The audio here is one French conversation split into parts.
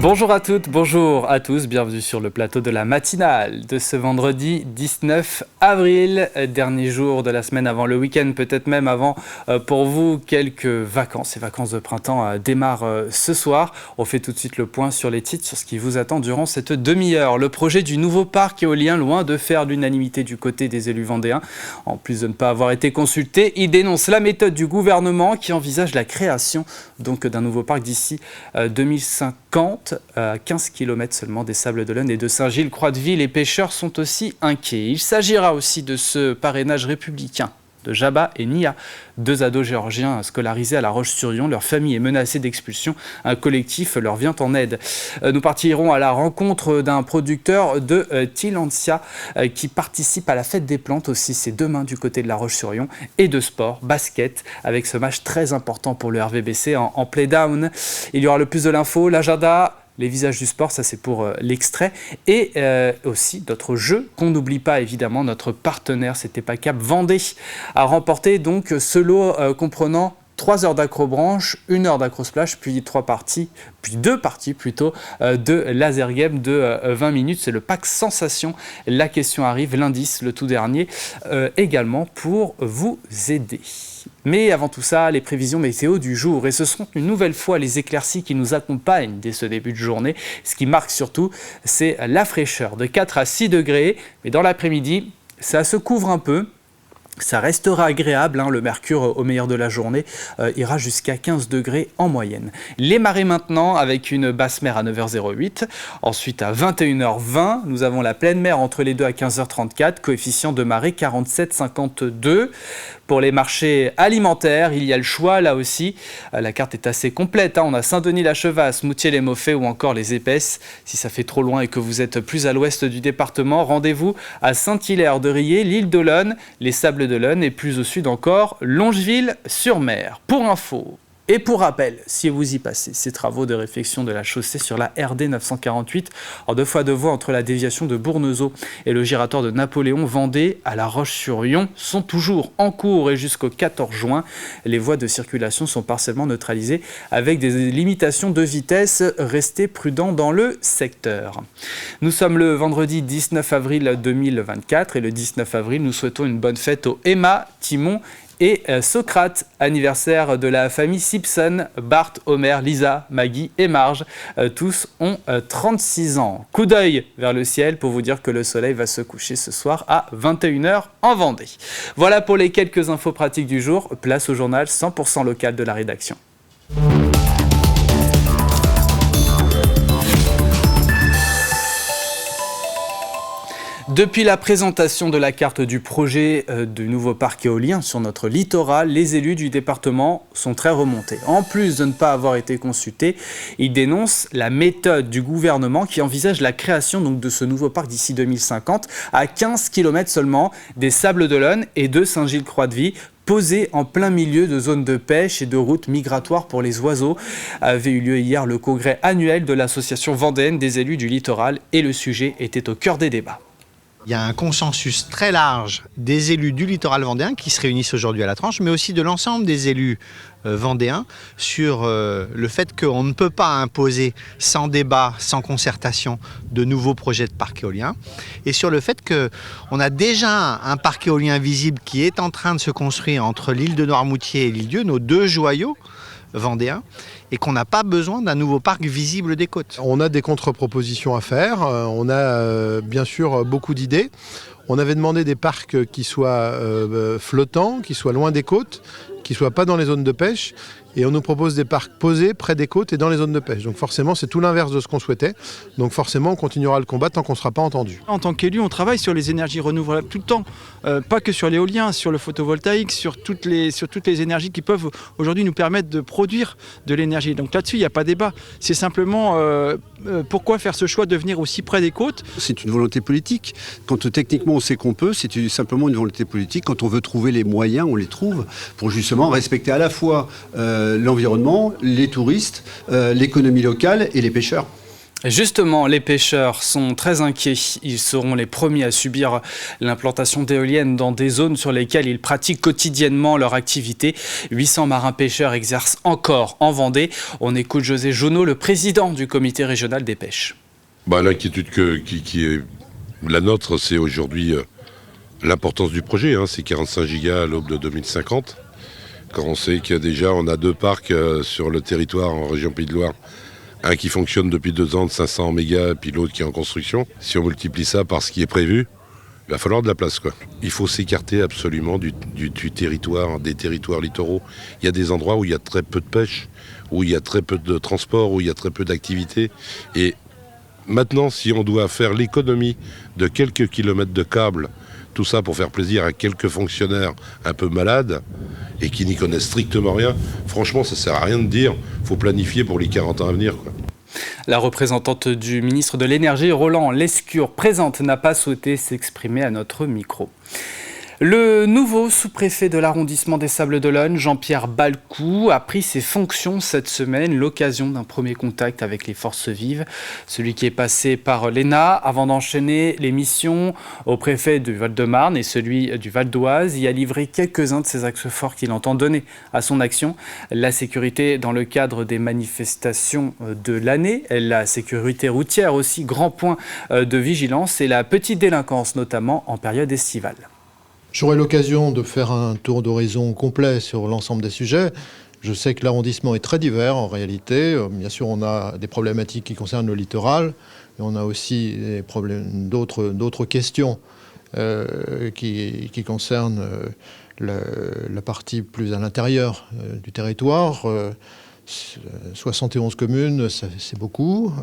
Bonjour à toutes, bonjour à tous, bienvenue sur le plateau de la matinale de ce vendredi 19 avril, dernier jour de la semaine avant le week-end, peut-être même avant pour vous quelques vacances. Ces vacances de printemps démarrent ce soir. On fait tout de suite le point sur les titres, sur ce qui vous attend durant cette demi-heure. Le projet du nouveau parc éolien, loin de faire l'unanimité du côté des élus vendéens. En plus de ne pas avoir été consulté, il dénonce la méthode du gouvernement qui envisage la création donc d'un nouveau parc d'ici 2050. À 15 km seulement des Sables-d'Olonne et de Saint-Gilles-Croix-de-Vie. Les pêcheurs sont aussi inquiets. Il s'agira aussi de ce parrainage républicain de Jabba et Nia, deux ados géorgiens scolarisés à La Roche-sur-Yon. Leur famille est menacée d'expulsion. Un collectif leur vient en aide. Nous partirons à la rencontre d'un producteur de Tillandsia qui participe à la fête des plantes aussi. C'est demain du côté de La Roche-sur-Yon. Et de sport, basket, avec ce match très important pour le RVBC en play-down. Il y aura le plus de l'info, l'agenda, les visages du sport, ça c'est pour l'extrait. Et aussi d'autres jeux qu'on n'oublie pas évidemment. Notre partenaire, c'était EPACAP Vendée, a remporté donc ce lot comprenant 3 heures d'acrobranche, 1 heure d'acrosplash, puis 2 parties plutôt de laser game de 20 minutes. C'est le pack Sensation. La question arrive, l'indice, le tout dernier, également pour vous aider. Mais avant tout ça, les prévisions météo du jour. Et ce sont une nouvelle fois les éclaircies qui nous accompagnent dès ce début de journée. Ce qui marque surtout, c'est la fraîcheur de 4 à 6 degrés. Mais dans l'après-midi, ça se couvre un peu. Ça restera agréable, le mercure au meilleur de la journée ira jusqu'à 15 degrés en moyenne. Les marées maintenant avec une basse mer à 9h08. Ensuite à 21h20, nous avons la pleine mer entre les deux à 15h34, coefficient de marée 47,52. Pour les marchés alimentaires, il y a le choix là aussi. La carte est assez complète. On a Saint-Denis-la-Chevasse, Moutier-les-Mauffais ou encore les Épaisses. Si ça fait trop loin et que vous êtes plus à l'ouest du département, rendez-vous à Saint-Hilaire-de-Riez, l'Île-d'Olonne, les Sables-d'Olonne et plus au sud encore, Longeville-sur-Mer. Pour info et pour rappel, si vous y passez, ces travaux de réfection de la chaussée sur la RD 948 en 2 fois 2 voies entre la déviation de Bournezeau et le giratoire de Napoléon Vendée à La Roche-sur-Yon sont toujours en cours et jusqu'au 14 juin. Les voies de circulation sont partiellement neutralisées avec des limitations de vitesse. Restez prudents dans le secteur. Nous sommes le vendredi 19 avril 2024 et le 19 avril, nous souhaitons une bonne fête aux Emma, Timon et Socrate, anniversaire de la famille Simpson, Bart, Homer, Lisa, Maggie et Marge. Tous ont 36 ans. Coup d'œil vers le ciel pour vous dire que le soleil va se coucher ce soir à 21h en Vendée. Voilà pour les quelques infos pratiques du jour. Place au journal 100% local de la rédaction. Depuis la présentation de la carte du projet du nouveau parc éolien sur notre littoral, les élus du département sont très remontés. En plus de ne pas avoir été consultés, ils dénoncent la méthode du gouvernement qui envisage la création donc, de ce nouveau parc d'ici 2050 à 15 km seulement des Sables-d'Olonne et de Saint-Gilles-Croix-de-Vie, posé en plein milieu de zones de pêche et de routes migratoires pour les oiseaux. Avait eu lieu hier le congrès annuel de l'association vendéenne des élus du littoral et le sujet était au cœur des débats. Il y a un consensus très large des élus du littoral vendéen qui se réunissent aujourd'hui à la tranche, mais aussi de l'ensemble des élus vendéens sur le fait qu'on ne peut pas imposer sans débat, sans concertation, de nouveaux projets de parc éolien. Et sur le fait qu'on a déjà un parc éolien visible qui est en train de se construire entre l'île de Noirmoutier et l'île-Dieu, nos 2 joyaux vendéens, et qu'on n'a pas besoin d'un nouveau parc visible des côtes. On a des contre-propositions à faire, on a bien sûr beaucoup d'idées. On avait demandé des parcs qui soient flottants, qui soient loin des côtes, qui ne soient pas dans les zones de pêche. Et on nous propose des parcs posés près des côtes et dans les zones de pêche. Donc forcément, c'est tout l'inverse de ce qu'on souhaitait. Donc forcément, on continuera le combat tant qu'on ne sera pas entendu. En tant qu'élu, on travaille sur les énergies renouvelables tout le temps. Pas que sur l'éolien, sur le photovoltaïque, sur toutes les énergies qui peuvent aujourd'hui nous permettre de produire de l'énergie. Donc là-dessus, il n'y a pas débat. C'est simplement pourquoi faire ce choix de venir aussi près des côtes. C'est une volonté politique. Quand techniquement on sait qu'on peut, c'est simplement une volonté politique. Quand on veut trouver les moyens, on les trouve pour justement respecter à la fois l'environnement, les touristes, l'économie locale et les pêcheurs. Justement, les pêcheurs sont très inquiets. Ils seront les premiers à subir l'implantation d'éoliennes dans des zones sur lesquelles ils pratiquent quotidiennement leur activité. 800 marins-pêcheurs exercent encore en Vendée. On écoute José Jonot, le président du comité régional des pêches. L'inquiétude qui est la nôtre, c'est aujourd'hui l'importance du projet. C'est 45 gigas à l'aube de 2050. Quand on sait que déjà on a 2 parcs sur le territoire en région Pays de Loire, un qui fonctionne depuis 2 ans de 500 mégas, puis l'autre qui est en construction. Si on multiplie ça par ce qui est prévu, il va falloir de la place, quoi. Il faut s'écarter absolument du territoire, des territoires littoraux. Il y a des endroits où il y a très peu de pêche, où il y a très peu de transport, où il y a très peu d'activité. Et maintenant, si on doit faire l'économie de quelques kilomètres de câbles, tout ça pour faire plaisir à quelques fonctionnaires un peu malades et qui n'y connaissent strictement rien, franchement, ça ne sert à rien de dire. Il faut planifier pour les 40 ans à venir, quoi. La représentante du ministre de l'Énergie, Roland Lescure, présente, n'a pas souhaité s'exprimer à notre micro. Le nouveau sous-préfet de l'arrondissement des Sables-d'Olonne, Jean-Pierre Balcou, a pris ses fonctions cette semaine, l'occasion d'un premier contact avec les forces vives. Celui qui est passé par l'ENA avant d'enchaîner les missions au préfet du Val-de-Marne et celui du Val d'Oise, y a livré quelques-uns de ses axes forts qu'il entend donner à son action. La sécurité dans le cadre des manifestations de l'année, la sécurité routière aussi, grand point de vigilance, et la petite délinquance notamment en période estivale. J'aurai l'occasion de faire un tour d'horizon complet sur l'ensemble des sujets. Je sais que l'arrondissement est très divers en réalité. Bien sûr, on a des problématiques qui concernent le littoral, et on a aussi des problèmes, d'autres questions qui concernent la partie plus à l'intérieur du territoire. 71 communes, c'est beaucoup,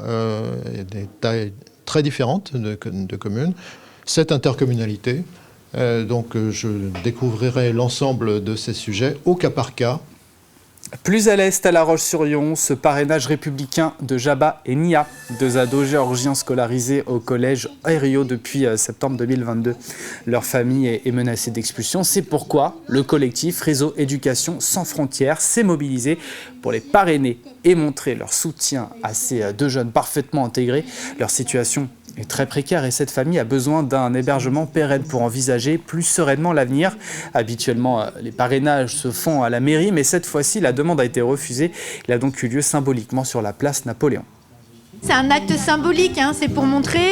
des tailles très différentes de communes. 7 intercommunalités. Donc je découvrirai l'ensemble de ces sujets au cas par cas. Plus à l'est, à La Roche-sur-Yon, ce parrainage républicain de Jaba et Nia, 2 ados géorgiens scolarisés au collège Aério depuis septembre 2022. Leur famille est menacée d'expulsion. C'est pourquoi le collectif Réseau Éducation Sans Frontières s'est mobilisé pour les parrainer et montrer leur soutien à ces 2 jeunes parfaitement intégrés. Leur situation est très précaire et cette famille a besoin d'un hébergement pérenne pour envisager plus sereinement l'avenir. Habituellement, les parrainages se font à la mairie, mais cette fois-ci, la demande a été refusée. Il a donc eu lieu symboliquement sur la place Napoléon. C'est un acte symbolique, c'est pour montrer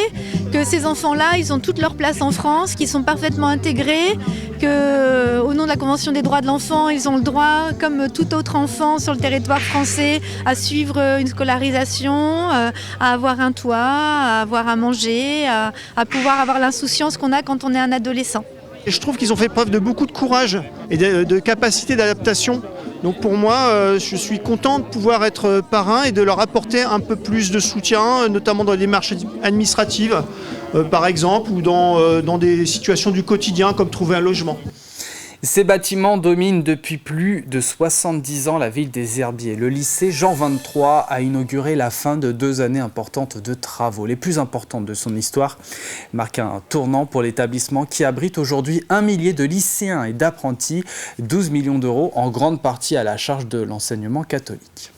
que ces enfants-là, ils ont toute leur place en France, qu'ils sont parfaitement intégrés, qu'au nom de la Convention des droits de l'enfant, ils ont le droit, comme tout autre enfant sur le territoire français, à suivre une scolarisation, à avoir un toit, à avoir à manger, à pouvoir avoir l'insouciance qu'on a quand on est un adolescent. Et je trouve qu'ils ont fait preuve de beaucoup de courage et de capacité d'adaptation. Donc pour moi, je suis content de pouvoir être parrain et de leur apporter un peu plus de soutien, notamment dans les démarches administratives, par exemple, ou dans des situations du quotidien, comme trouver un logement. Ces bâtiments dominent depuis plus de 70 ans la ville des Herbiers. Le lycée Jean 23 a inauguré la fin de 2 années importantes de travaux, les plus importantes de son histoire, marquent un tournant pour l'établissement qui abrite aujourd'hui 1 millier de lycéens et d'apprentis, 12 millions d'euros en grande partie à la charge de l'enseignement catholique.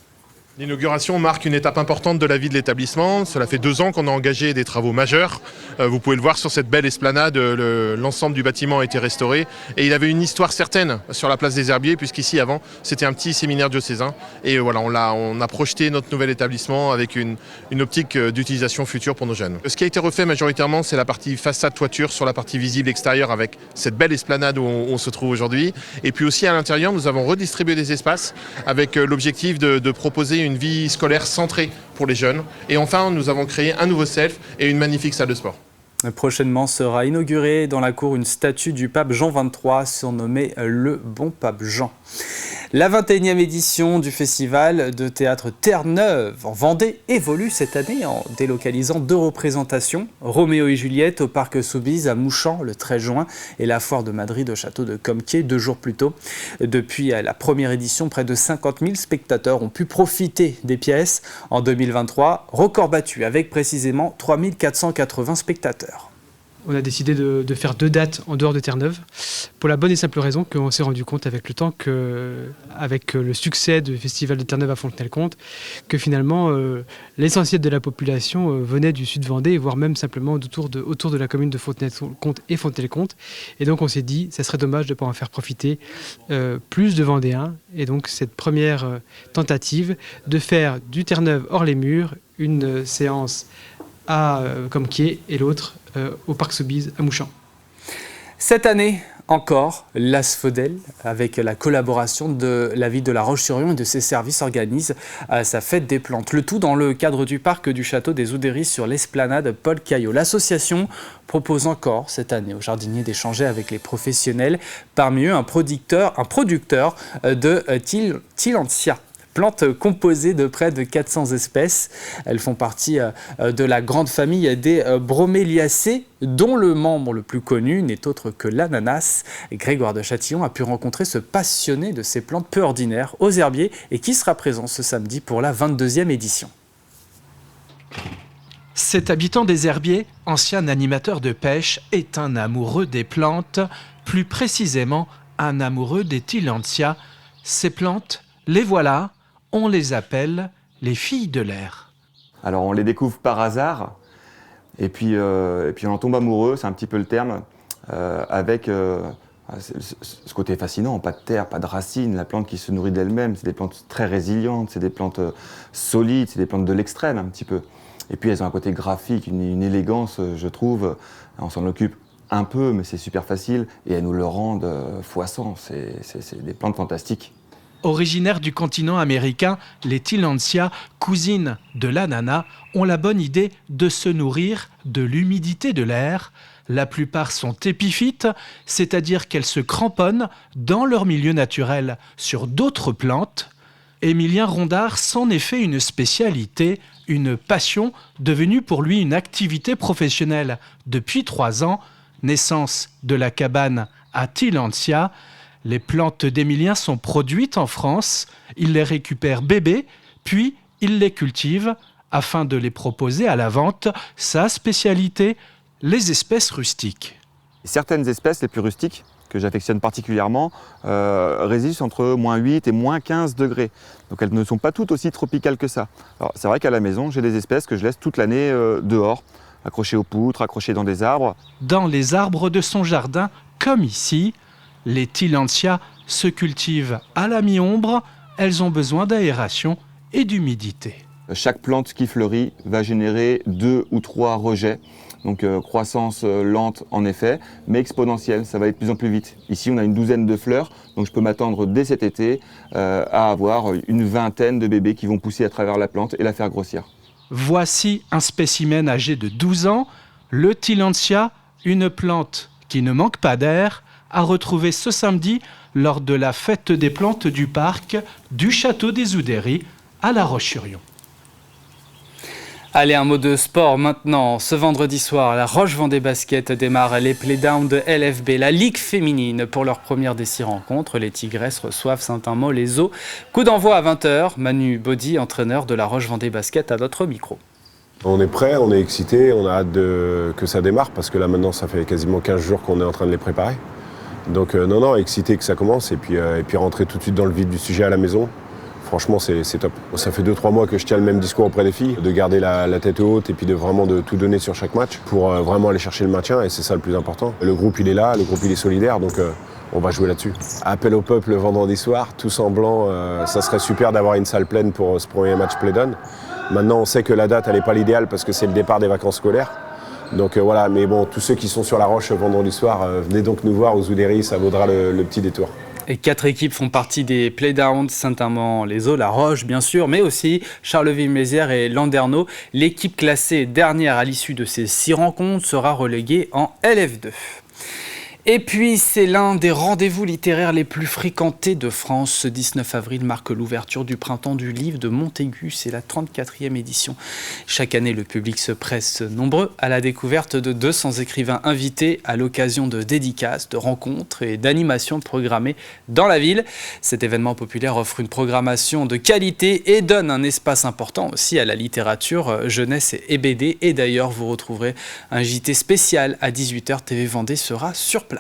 L'inauguration marque une étape importante de la vie de l'établissement. Cela fait 2 ans qu'on a engagé des travaux majeurs. Vous pouvez le voir sur cette belle esplanade, l'ensemble du bâtiment a été restauré. Et il avait une histoire certaine sur la place des Herbiers, puisqu'ici avant, c'était un petit séminaire diocésain. Et voilà, on a projeté notre nouvel établissement avec une optique d'utilisation future pour nos jeunes. Ce qui a été refait majoritairement, c'est la partie façade toiture sur la partie visible extérieure avec cette belle esplanade où on se trouve aujourd'hui. Et puis aussi à l'intérieur, nous avons redistribué des espaces avec l'objectif de proposer une vie scolaire centrée pour les jeunes. Et enfin, nous avons créé un nouveau self et une magnifique salle de sport. Prochainement sera inaugurée dans la cour une statue du pape Jean XXIII, surnommé le Bon Pape Jean. La 21e édition du festival de théâtre Terre-Neuve en Vendée évolue cette année en délocalisant 2 représentations, Roméo et Juliette au Parc Soubise à Mouchamp le 13 juin et la Foire de Madrid au Château de Comquier 2 jours plus tôt. Depuis la première édition, près de 50 000 spectateurs ont pu profiter des pièces. En 2023, record battu avec précisément 3 480 spectateurs. on a décidé de faire 2 dates en dehors de Terre-Neuve, pour la bonne et simple raison qu'on s'est rendu compte avec le temps qu'avec le succès du festival de Terre-Neuve à Fontenay-le-Comte, que finalement l'essentiel de la population venait du sud Vendée, voire même simplement autour de la commune de Fontenay-le-Comte et Fontenay-le-Comte. Et donc on s'est dit, ça serait dommage de ne pas en faire profiter plus de Vendéens. Et donc cette première tentative de faire du Terre-Neuve hors les murs, une séance à Comquier et l'autre au Parc Soubise à Mouchamp. Cette année encore, l'Asphodel, avec la collaboration de la ville de La Roche-sur-Yon et de ses services, organise sa fête des plantes. Le tout dans le cadre du parc du château des Oudéries sur l'esplanade Paul Caillot. L'association propose encore cette année aux jardiniers d'échanger avec les professionnels, parmi eux un producteur de Tillandsia. Plantes composées de près de 400 espèces. Elles font partie de la grande famille des broméliacées, dont le membre le plus connu n'est autre que l'ananas. Grégoire de Châtillon a pu rencontrer ce passionné de ces plantes peu ordinaires aux herbiers et qui sera présent ce samedi pour la 22e édition. Cet habitant des herbiers, ancien animateur de pêche, est un amoureux des plantes, plus précisément un amoureux des Tillandsia. Ces plantes, les voilà. On les appelle les filles de l'air. Alors on les découvre par hasard, et puis on en tombe amoureux, c'est un petit peu le terme, avec ce côté fascinant, pas de terre, pas de racines, la plante qui se nourrit d'elle-même, c'est des plantes très résilientes, c'est des plantes solides, c'est des plantes de l'extrême un petit peu. Et puis elles ont un côté graphique, une élégance, je trouve, on s'en occupe un peu, mais c'est super facile, et elles nous le rendent fois 100, c'est des plantes fantastiques. Originaires du continent américain, les Tillandsia, cousines de l'ananas, ont la bonne idée de se nourrir de l'humidité de l'air. La plupart sont épiphytes, c'est-à-dire qu'elles se cramponnent dans leur milieu naturel sur d'autres plantes. Émilien Rondard s'en est fait une spécialité, une passion devenue pour lui une activité professionnelle. Depuis 3 ans, naissance de la cabane à Tillandsia. Les plantes d'Émilien sont produites en France, il les récupère bébés, puis il les cultive afin de les proposer à la vente. Sa spécialité, les espèces rustiques. Certaines espèces les plus rustiques, que j'affectionne particulièrement, résistent entre -8 et -15 degrés. Donc elles ne sont pas toutes aussi tropicales que ça. Alors c'est vrai qu'à la maison, j'ai des espèces que je laisse toute l'année dehors, accrochées aux poutres, accrochées dans des arbres. Dans les arbres de son jardin, comme ici, les Tillandsia se cultivent à la mi-ombre, elles ont besoin d'aération et d'humidité. Chaque plante qui fleurit va générer 2 ou 3 rejets, donc croissance lente en effet, mais exponentielle, ça va aller de plus en plus vite. Ici on a une 12aine de fleurs, donc je peux m'attendre dès cet été à avoir une 20aine de bébés qui vont pousser à travers la plante et la faire grossir. Voici un spécimen âgé de 12 ans, le Tillandsia, une plante qui ne manque pas d'air, à retrouver ce samedi lors de la fête des plantes du parc du château des Oudéries à La Roche-sur-Yon. Allez, un mot de sport maintenant. Ce vendredi soir, la Roche-Vendée Basket démarre les playdowns de LFB, la Ligue féminine. Pour leur première des 6 rencontres, les Tigresses reçoivent Saint-Amand-les-Eaux. Coup d'envoi à 20h. Manu Baudy, entraîneur de la Roche-Vendée Basket, à notre micro. On est prêt, on est excité, on a hâte que ça démarre parce que là maintenant ça fait quasiment 15 jours qu'on est en train de les préparer. Donc non, excité que ça commence et puis rentrer tout de suite dans le vif du sujet à la maison. Franchement, c'est top. Ça fait 2-3 mois que je tiens le même discours auprès des filles, de garder la tête haute et puis de vraiment de tout donner sur chaque match pour vraiment aller chercher le maintien et c'est ça le plus important. Le groupe il est là, le groupe il est solidaire, donc on va jouer là-dessus. Appel au peuple le vendredi soir, tous en blanc, ça serait super d'avoir une salle pleine pour ce premier match play-down. Maintenant, on sait que la date elle n'est pas l'idéal parce que c'est le départ des vacances scolaires. Donc voilà, mais bon, tous ceux qui sont sur la Roche vendredi soir, venez donc nous voir aux Oudéries, ça vaudra le petit détour. Et 4 équipes font partie des playdowns, Saint-Amand-les-Eaux, La Roche bien sûr, mais aussi Charleville-Mézières et Landerneau. L'équipe classée dernière à l'issue de ces 6 rencontres sera reléguée en LF2. Et puis, c'est l'un des rendez-vous littéraires les plus fréquentés de France. Ce 19 avril marque l'ouverture du Printemps du Livre de Montaigu. C'est la 34e édition. Chaque année, le public se presse nombreux à la découverte de 200 écrivains invités à l'occasion de dédicaces, de rencontres et d'animations programmées dans la ville. Cet événement populaire offre une programmation de qualité et donne un espace important aussi à la littérature, jeunesse et BD. Et d'ailleurs, vous retrouverez un JT spécial à 18h. TV Vendée sera sur place.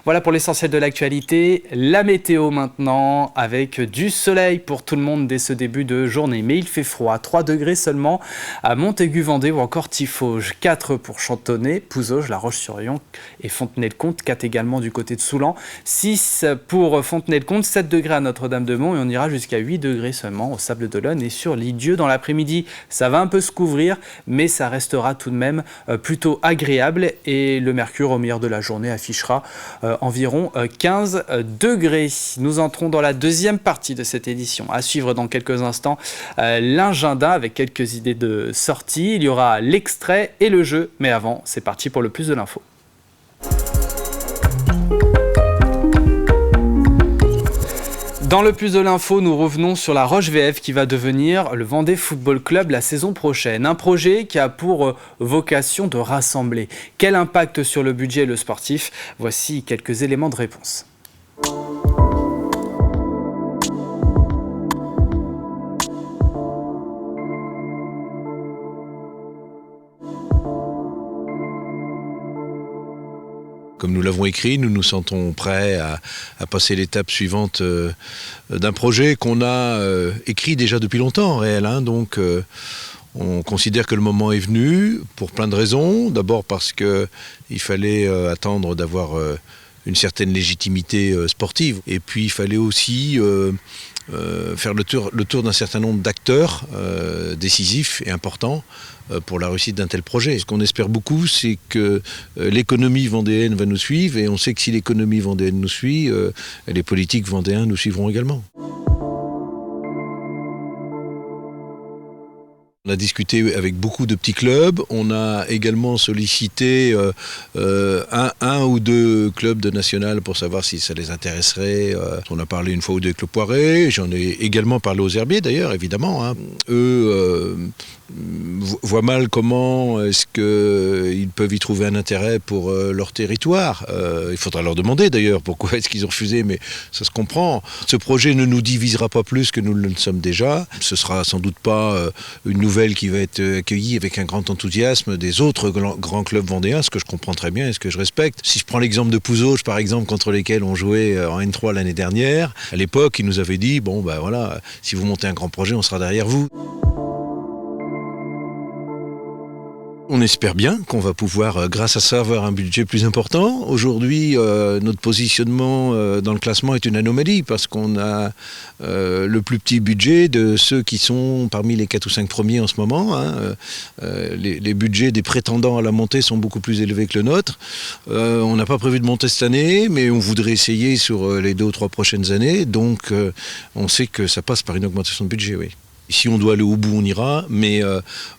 Voilà pour l'essentiel de l'actualité. La météo maintenant, avec du soleil pour tout le monde dès ce début de journée. Mais il fait froid, 3 degrés seulement à Montaigu-Vendée ou encore Tiffauges. 4 pour Chantonnay, Pouzauges, La Roche-sur-Yon et Fontenay-le-Comte. 4 également du côté de Soulan. 6 pour Fontenay-le-Comte, 7 degrés à Notre-Dame-de-Mont et on ira jusqu'à 8 degrés seulement au Sable-d'Olonne et sur l'Île-Dieu. Dans l'après-midi, ça va un peu se couvrir, mais ça restera tout de même plutôt agréable et le mercure au meilleur de la journée affichera environ 15 degrés. Nous entrons dans la deuxième partie de cette édition. À suivre dans quelques instants l'agenda avec quelques idées de sortie. Il y aura l'extrait et le jeu. Mais avant, c'est parti pour le plus de l'info. Dans le plus de l'info, nous revenons sur la Roche VF qui va devenir le Vendée Football Club la saison prochaine. Un projet qui a pour vocation de rassembler. Quel impact sur le budget et le sportif? Voici quelques éléments de réponse. Comme nous l'avons écrit, nous nous sentons prêts à passer l'étape suivante d'un projet qu'on a écrit déjà depuis longtemps en réel. Donc on considère que le moment est venu pour plein de raisons. D'abord parce qu'il fallait attendre d'avoir une certaine légitimité sportive. Et puis il fallait aussi faire le tour d'un certain nombre d'acteurs décisifs et importants pour la réussite d'un tel projet. Ce qu'on espère beaucoup, c'est que l'économie vendéenne va nous suivre, et on sait que si l'économie vendéenne nous suit, les politiques vendéens nous suivront également. On a discuté avec beaucoup de petits clubs, on a également sollicité un ou deux clubs de national pour savoir si ça les intéresserait. On a parlé une fois ou deux avec le Poiré, j'en ai également parlé aux Herbiers d'ailleurs, évidemment. Eux voient mal comment est-ce qu'ils peuvent y trouver un intérêt pour leur territoire. Il faudra leur demander d'ailleurs pourquoi est-ce qu'ils ont refusé, mais ça se comprend. Ce projet ne nous divisera pas plus que nous ne le sommes déjà. Ce sera sans doute pas une nouvelle qui va être accueillie avec un grand enthousiasme des autres grands clubs vendéens, ce que je comprends très bien et ce que je respecte. Si je prends l'exemple de Pouzauges, par exemple, contre lesquels on jouait en N3 l'année dernière, à l'époque, ils nous avaient dit, bon, ben voilà, si vous montez un grand projet, on sera derrière vous. On espère bien qu'on va pouvoir, grâce à ça, avoir un budget plus important. Aujourd'hui, notre positionnement dans le classement est une anomalie parce qu'on a le plus petit budget de ceux qui sont parmi les 4 ou 5 premiers en ce moment. Les budgets des prétendants à la montée sont beaucoup plus élevés que le nôtre. On n'a pas prévu de monter cette année, mais on voudrait essayer sur les 2 ou 3 prochaines années. Donc, on sait que ça passe par une augmentation de budget, oui. Si on doit aller au bout, on ira, mais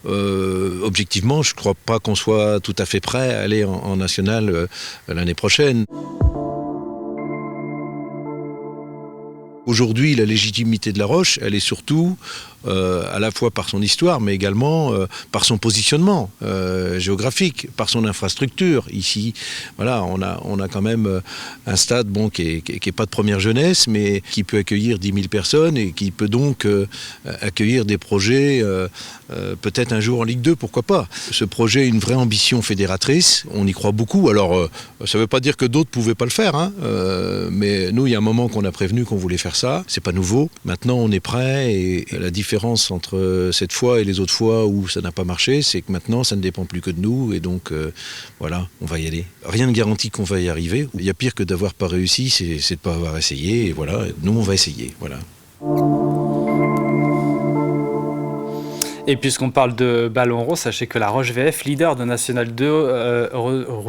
objectivement, je ne crois pas qu'on soit tout à fait prêt à aller en national l'année prochaine. Aujourd'hui, la légitimité de La Roche, elle est surtout à la fois par son histoire, mais également par son positionnement géographique, par son infrastructure. Ici, voilà, on a quand même un stade qui est pas de première jeunesse, mais qui peut accueillir 10 000 personnes et qui peut donc accueillir des projets peut-être un jour en Ligue 2, pourquoi pas. Ce projet a une vraie ambition fédératrice, on y croit beaucoup. Alors, ça ne veut pas dire que d'autres ne pouvaient pas le faire, mais nous, il y a un moment qu'on a prévenu qu'on voulait faire ça. C'est pas nouveau. Maintenant, on est prêt, et la différence entre cette fois et les autres fois où ça n'a pas marché, c'est que maintenant, ça ne dépend plus que de nous, et donc, voilà, on va y aller. Rien ne garantit qu'on va y arriver. Il y a pire que d'avoir pas réussi, c'est de ne pas avoir essayé, et voilà, nous, on va essayer, voilà. Et puisqu'on parle de ballon rond, sachez que la Roche VF, leader de National 2,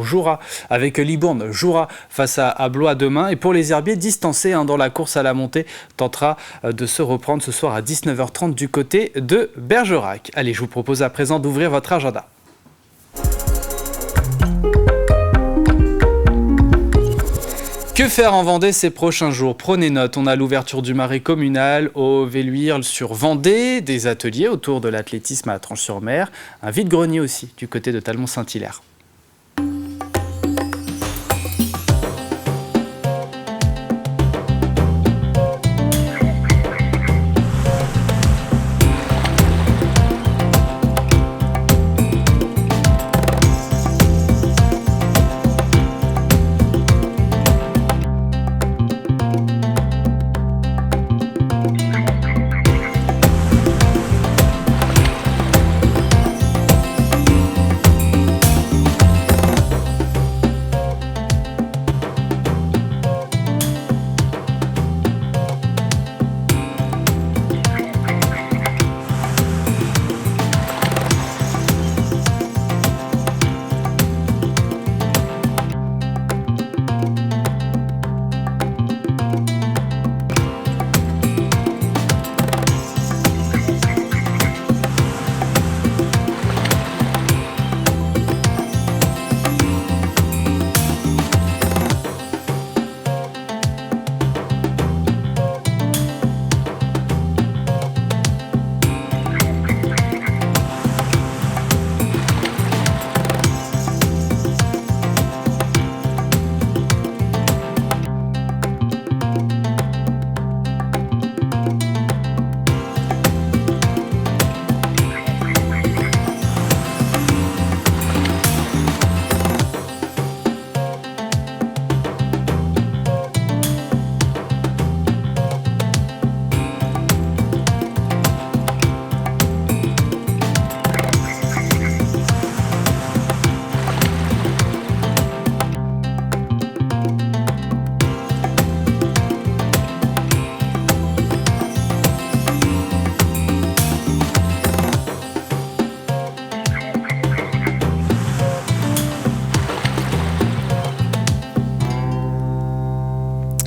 jouera avec Libourne, jouera face à Blois demain. Et pour les Herbiers, distancés dans la course à la montée, tentera de se reprendre ce soir à 19h30 du côté de Bergerac. Allez, je vous propose à présent d'ouvrir votre agenda. Que faire en Vendée ces prochains jours? Prenez note, on a l'ouverture du marais communal au Velluire sur Vendée, des ateliers autour de l'athlétisme à Tranche-sur-Mer, un vide-grenier aussi du côté de Talmont-Saint-Hilaire.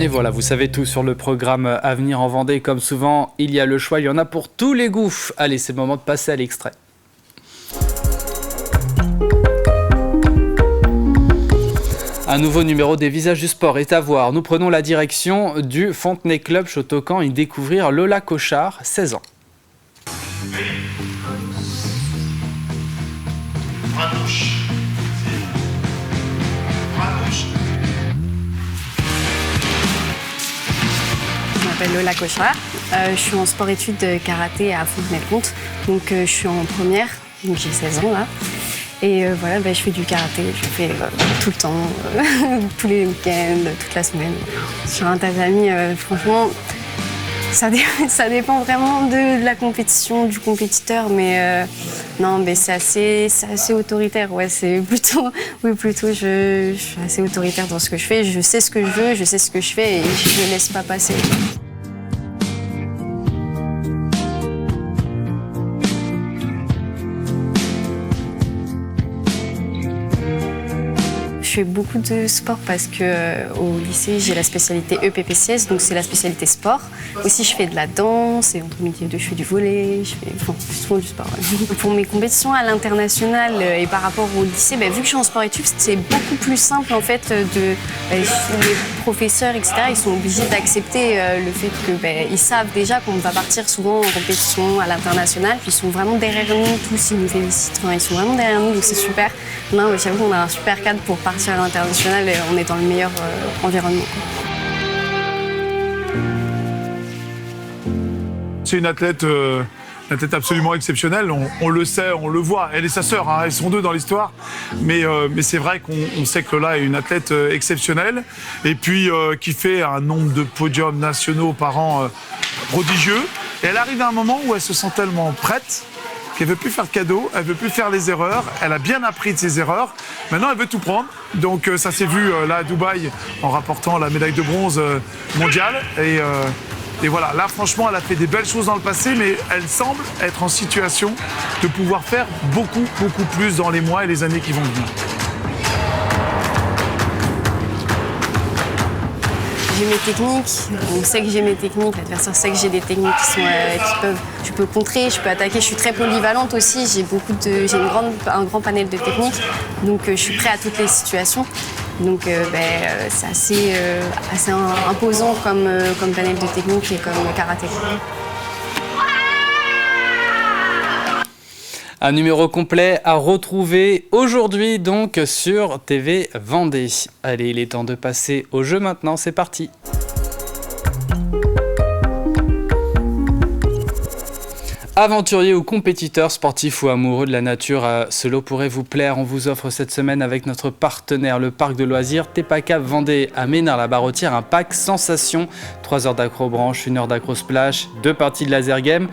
Et voilà, vous savez tout sur le programme à venir en Vendée. Comme souvent, il y a le choix, il y en a pour tous les goûts. Allez, c'est le moment de passer à l'extrait. Un nouveau numéro des Visages du Sport est à voir. Nous prenons la direction du Fontenay Club Chautocan et découvrir Lola Cochard, 16 ans. Je m'appelle Lola Cochard, je suis en sport-études karaté à Fontenay-le-Comte, donc je suis en première, donc j'ai 16 ans là. Et voilà, je fais du karaté, je fais tout le temps, tous les week-ends, toute la semaine. Sur un tatami, franchement, ça dépend vraiment de la compétition, du compétiteur, mais non, mais c'est assez autoritaire. Ouais, c'est plutôt, je suis assez autoritaire dans ce que je fais. Je sais ce que je veux, je sais ce que je fais et je ne laisse pas passer. Je fais beaucoup de sport parce qu'au lycée, j'ai la spécialité EPPCS, donc c'est la spécialité sport. Aussi, je fais de la danse et entre midi et deux, je fais du volley, je fais souvent du sport. Ouais. Pour mes compétitions à l'international et par rapport au lycée, vu que je suis en sport-études, c'est beaucoup plus simple en fait. Les professeurs, etc., ils sont obligés d'accepter le fait qu'ils savent déjà qu'on va partir souvent en compétition à l'international, puis ils sont vraiment derrière nous, tous ils nous félicitent, ils sont vraiment derrière nous, donc c'est super. Non, j'avoue qu'on a un super cadre pour partir à l'international et on est dans le meilleur environnement. C'est une athlète absolument exceptionnelle, on le sait, on le voit. Elle et sa sœur, elles sont deux dans l'histoire, mais c'est vrai qu'on sait que Lola est une athlète exceptionnelle et puis qui fait un nombre de podiums nationaux par an prodigieux. Et elle arrive à un moment où elle se sent tellement prête qu'elle ne veut plus faire de cadeaux, elle ne veut plus faire les erreurs, elle a bien appris de ses erreurs, maintenant elle veut tout prendre. Donc ça s'est vu là à Dubaï en rapportant la médaille de bronze mondiale. Et voilà, là franchement elle a fait des belles choses dans le passé, mais elle semble être en situation de pouvoir faire beaucoup plus dans les mois et les années qui vont venir. j'ai mes techniques, on sait que j'ai mes techniques, l'adversaire sait que j'ai des techniques je peux contrer, je peux attaquer, je suis très polyvalente aussi, j'ai un grand panel de techniques, donc je suis prête à toutes les situations. Donc c'est assez imposant comme panel de techniques et comme karaté. Un numéro complet à retrouver aujourd'hui donc sur TV Vendée. Allez, il est temps de passer au jeu maintenant, c'est parti. Aventurier ou compétiteur, sportif ou amoureux de la nature, ce lot pourrait vous plaire. On vous offre cette semaine avec notre partenaire, le parc de loisirs Tepacap Vendée à Ménard-la-Barrotière, un pack sensation. 3 heures d'accrobranche, 1 heure d'accro-splash, 2 parties de laser game,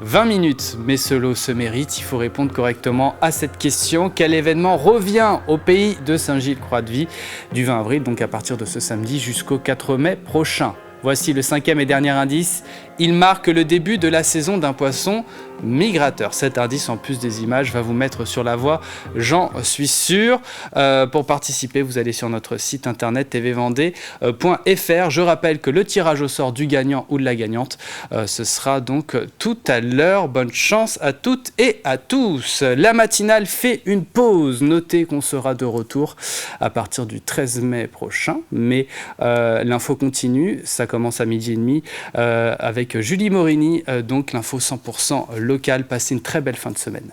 20 minutes, mais ce lot se mérite, il faut répondre correctement à cette question. Quel événement revient au pays de Saint-Gilles-Croix-de-Vie du 20 avril, donc à partir de ce samedi jusqu'au 4 mai prochain? Voici le 5e et dernier indice. Il marque le début de la saison d'un poisson migrateur. Cet indice, en plus des images, va vous mettre sur la voie, j'en suis sûr. Pour participer, vous allez sur notre site internet tvvendée.fr. Je rappelle que le tirage au sort du gagnant ou de la gagnante, ce sera donc tout à l'heure. Bonne chance à toutes et à tous. La matinale fait une pause. Notez qu'on sera de retour à partir du 13 mai prochain. Mais l'info continue. Ça commence à 12h30 avec Julie Morini, donc l'info 100% locale. Passez une très belle fin de semaine.